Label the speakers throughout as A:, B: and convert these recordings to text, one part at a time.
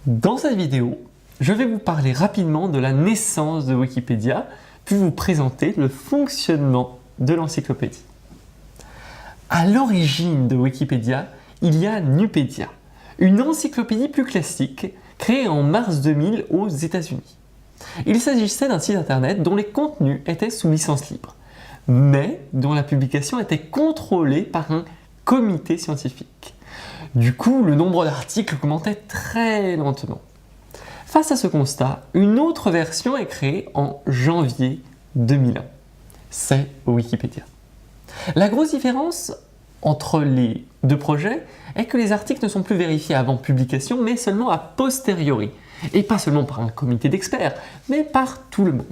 A: Dans cette vidéo, je vais vous parler rapidement de la naissance de Wikipédia, puis vous présenter le fonctionnement de l'encyclopédie. À l'origine de Wikipédia, il y a Nupedia, une encyclopédie plus classique créée en mars 2000 aux États-Unis. Il s'agissait d'un site internet dont les contenus étaient sous licence libre, mais dont la publication était contrôlée par un comité scientifique. Du coup, le nombre d'articles augmentait très lentement. Face à ce constat, une autre version est créée en janvier 2001. C'est Wikipédia. La grosse différence entre les deux projets est que les articles ne sont plus vérifiés avant publication, mais seulement a posteriori. Et pas seulement par un comité d'experts, mais par tout le monde.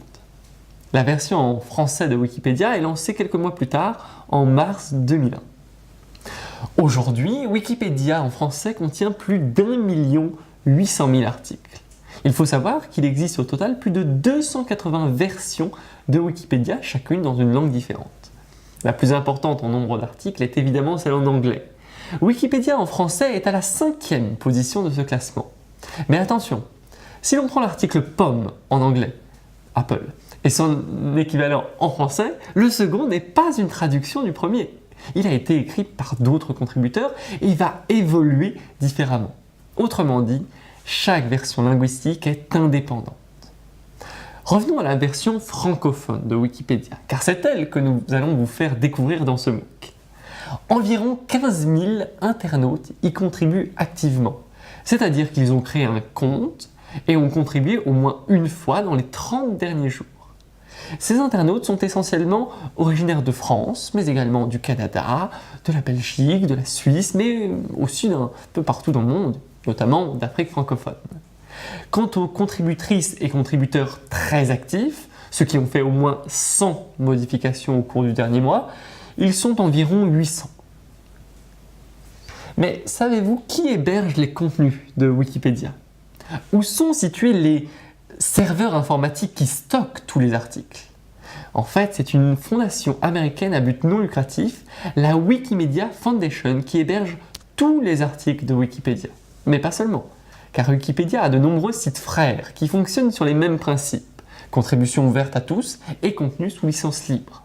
A: La version en français de Wikipédia est lancée quelques mois plus tard, en mars 2001. Aujourd'hui, Wikipédia en français contient plus d'1,8 million articles. Il faut savoir qu'il existe au total plus de 280 versions de Wikipédia, chacune dans une langue différente. La plus importante en nombre d'articles est évidemment celle en anglais. Wikipédia en français est à la 5e position de ce classement. Mais attention, si l'on prend l'article pomme en anglais, Apple, et son équivalent en français, le second n'est pas une traduction du premier. Il a été écrit par d'autres contributeurs et il va évoluer différemment. Autrement dit, chaque version linguistique est indépendante. Revenons à la version francophone de Wikipédia, car c'est elle que nous allons vous faire découvrir dans ce MOOC. Environ 15 000 internautes y contribuent activement, c'est-à-dire qu'ils ont créé un compte et ont contribué au moins une fois dans les 30 derniers jours. Ces internautes sont essentiellement originaires de France, mais également du Canada, de la Belgique, de la Suisse, mais aussi d'un peu partout dans le monde, notamment d'Afrique francophone. Quant aux contributrices et contributeurs très actifs, ceux qui ont fait au moins 100 modifications au cours du dernier mois, ils sont environ 800. Mais savez-vous qui héberge les contenus de Wikipédia? Où sont situés les serveurs informatiques qui stockent tous les articles? En fait, c'est une fondation américaine à but non lucratif, la Wikimedia Foundation, qui héberge tous les articles de Wikipédia. Mais pas seulement, car Wikipédia a de nombreux sites frères qui fonctionnent sur les mêmes principes, contribution ouverte à tous et contenu sous licence libre.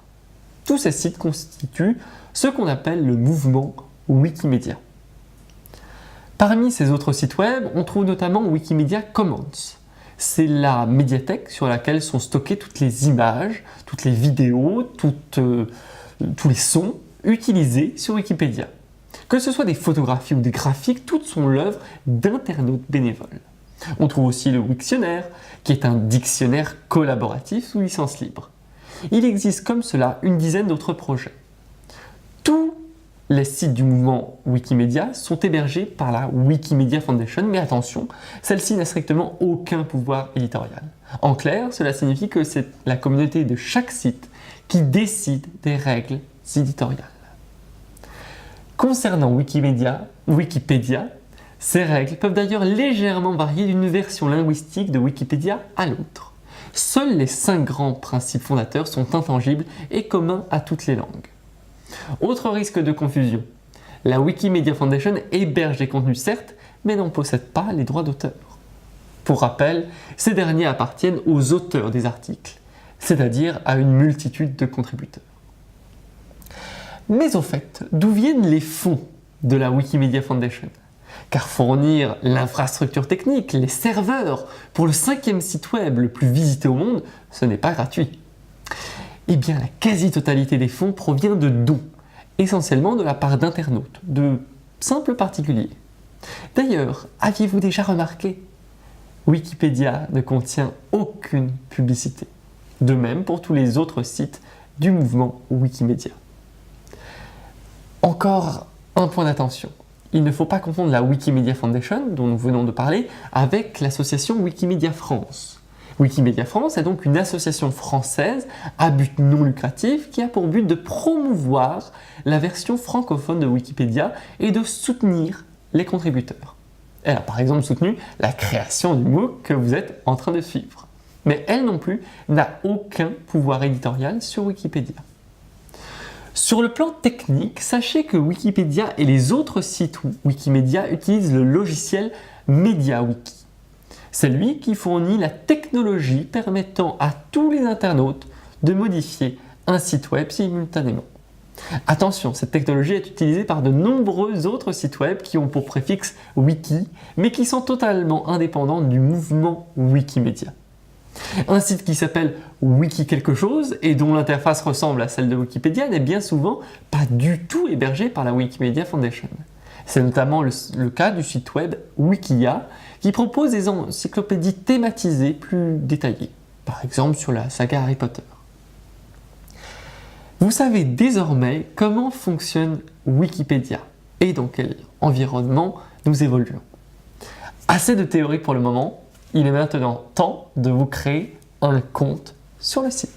A: Tous ces sites constituent ce qu'on appelle le mouvement Wikimedia. Parmi ces autres sites web, on trouve notamment Wikimedia Commons. C'est la médiathèque sur laquelle sont stockées toutes les images, toutes les vidéos, tous les sons utilisés sur Wikipédia. Que ce soit des photographies ou des graphiques, toutes sont l'œuvre d'internautes bénévoles. On trouve aussi le Wiktionnaire, qui est un dictionnaire collaboratif sous licence libre. Il existe comme cela une dizaine d'autres projets. Tous les sites du mouvement Wikimedia sont hébergés par la Wikimedia Foundation, mais attention, celle-ci n'a strictement aucun pouvoir éditorial. En clair, cela signifie que c'est la communauté de chaque site qui décide des règles éditoriales. Concernant Wikipédia, ces règles peuvent d'ailleurs légèrement varier d'une version linguistique de Wikipédia à l'autre. Seuls les 5 grands principes fondateurs sont intangibles et communs à toutes les langues. Autre risque de confusion, la Wikimedia Foundation héberge des contenus certes, mais n'en possède pas les droits d'auteur. Pour rappel, ces derniers appartiennent aux auteurs des articles, c'est-à-dire à une multitude de contributeurs. Mais au fait, d'où viennent les fonds de la Wikimedia Foundation? Car fournir l'infrastructure technique, les serveurs, pour le 5e site web le plus visité au monde, ce n'est pas gratuit. Eh bien, la quasi-totalité des fonds provient de dons, essentiellement de la part d'internautes, de simples particuliers. D'ailleurs, aviez-vous déjà remarqué? Wikipédia ne contient aucune publicité. De même pour tous les autres sites du mouvement Wikimedia. Encore un point d'attention. Il ne faut pas confondre la Wikimedia Foundation, dont nous venons de parler, avec l'association Wikimedia France. Wikimedia France est donc une association française à but non lucratif qui a pour but de promouvoir la version francophone de Wikipédia et de soutenir les contributeurs. Elle a par exemple soutenu la création du MOOC que vous êtes en train de suivre. Mais elle non plus n'a aucun pouvoir éditorial sur Wikipédia. Sur le plan technique, sachez que Wikipédia et les autres sites Wikimedia utilisent le logiciel MediaWiki. C'est lui qui fournit la technologie permettant à tous les internautes de modifier un site web simultanément. Attention, cette technologie est utilisée par de nombreux autres sites web qui ont pour préfixe wiki, mais qui sont totalement indépendants du mouvement Wikimedia. Un site qui s'appelle Wiki quelque chose et dont l'interface ressemble à celle de Wikipédia n'est bien souvent pas du tout hébergé par la Wikimedia Foundation. C'est notamment le cas du site web Wikia qui propose des encyclopédies thématisées plus détaillées, par exemple sur la saga Harry Potter. Vous savez désormais comment fonctionne Wikipédia et dans quel environnement nous évoluons. Assez de théorie pour le moment, il est maintenant temps de vous créer un compte sur le site.